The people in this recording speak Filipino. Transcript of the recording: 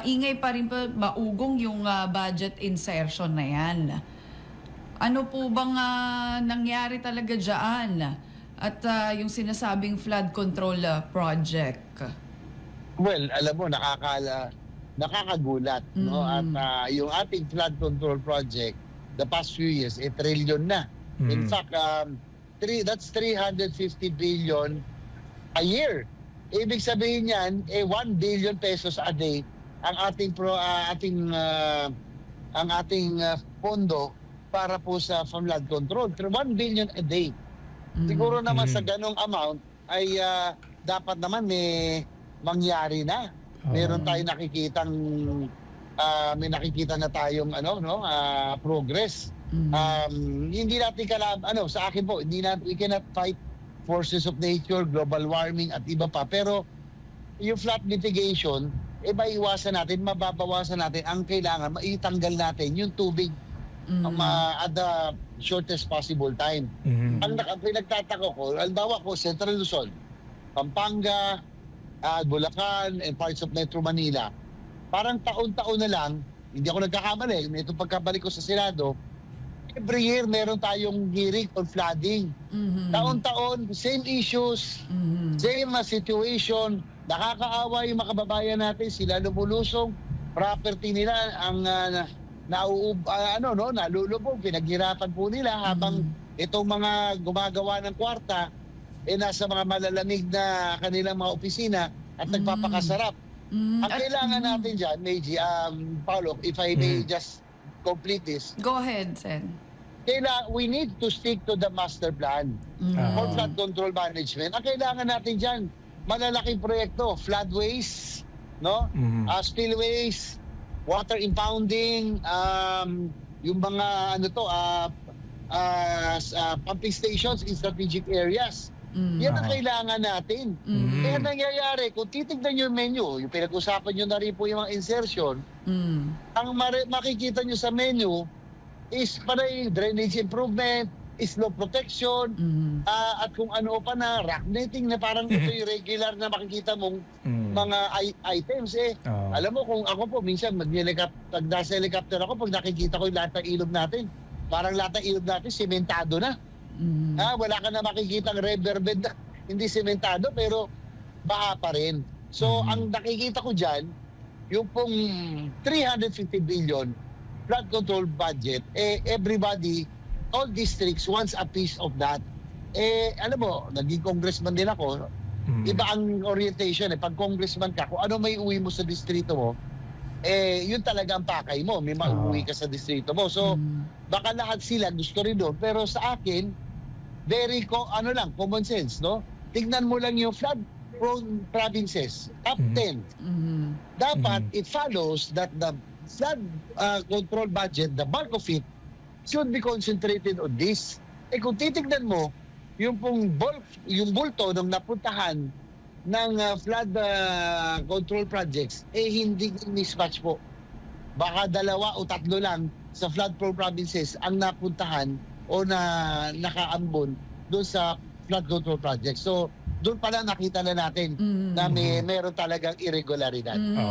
maingay pa rin pa, maugong yung budget insertion na yan. Ano po bang nangyari talaga dyan? At yung sinasabing flood control project? Well, alam mo, nakakagulat, no? At yung ating flood control project, the past few years, trillion na. In fact, that's 350 billion a year. Ibig sabihin yan, 1 billion pesos a day ang ating pondo para po sa flood control. 1 billion a day. Siguro naman sa ganong amount ay dapat naman may mangyari na. Meron tayong nakikitang may nakikita na tayong progress. Hindi natin sa akin po, we cannot fight forces of nature, global warming at iba pa. Pero yung flood mitigation, maiwasan natin, mababawasan natin. Ang kailangan, maitanggal natin yung tubig at the shortest possible time. Ang pinagtatako ko, halimbawa ko, Central Luzon, Pampanga, Bulacan, and parts of Metro Manila, parang taon-taon na lang, hindi ako nagkakamali, itong pagkabalik ko sa Senado, every year meron tayong hearing on flooding. Taon-taon, same issues, same situation. Nakakaawa yung mga kababayan natin, sila lumulusong, property nila ang nalulubog, pinaghirapan po nila habang itong mga gumagawa ng kwarta nasa mga malalamig na kanilang mga opisina at nagpapakasarap. Ang kailangan natin dyan, Meiji, Paolo, if I may just complete this. Go ahead, Sen. We need to stick to the master plan for flood control management. Ang kailangan natin dyan, malalaking proyekto, floodways, no? Spillways, water impounding, yung mga pumping stations in strategic areas. Yan ang kailangan natin. Kaya nangyayari, kung titignan nyo yung menu, yung pinag-usapan nyo na rin po yung mga insertion, ang makikita nyo sa menu is panay drainage improvement, slope protection, at kung ano pa na, rock netting na parang ito yung regular na makikita mong mga items Alam mo, kung ako po, minsan nasa helicopter ako, pag nakikita ko yung lahat ng ilog natin, parang lahat ng ilog natin, sementado na. Wala ka na makikita ng riverbed na hindi sementado, pero baha pa rin. So, ang nakikita ko dyan, yung pong 350 billion flood control budget, everybody, all districts wants a piece of that. Alam mo, naging congressman din ako, iba ang orientation. Pag congressman ka, kung ano may uwi mo sa distrito mo, yun talaga ang pakay mo. May mauwi ka sa distrito mo. So, baka lahat sila gusto rin doon. Pero sa akin, very common sense, no? Tignan mo lang yung flood-prone provinces, top 10. Dapat, it follows that the flood control budget, the bulk of it, should be concentrated on this. Kung titignan mo, yung bulto ng napuntahan ng flood control projects, hindi mismatch po. Baka 2 o 3 lang sa flood-prone provinces ang napuntahan o nakaambon doon sa flood control project. So, doon pala nakita na natin na meron talagang irregularidad.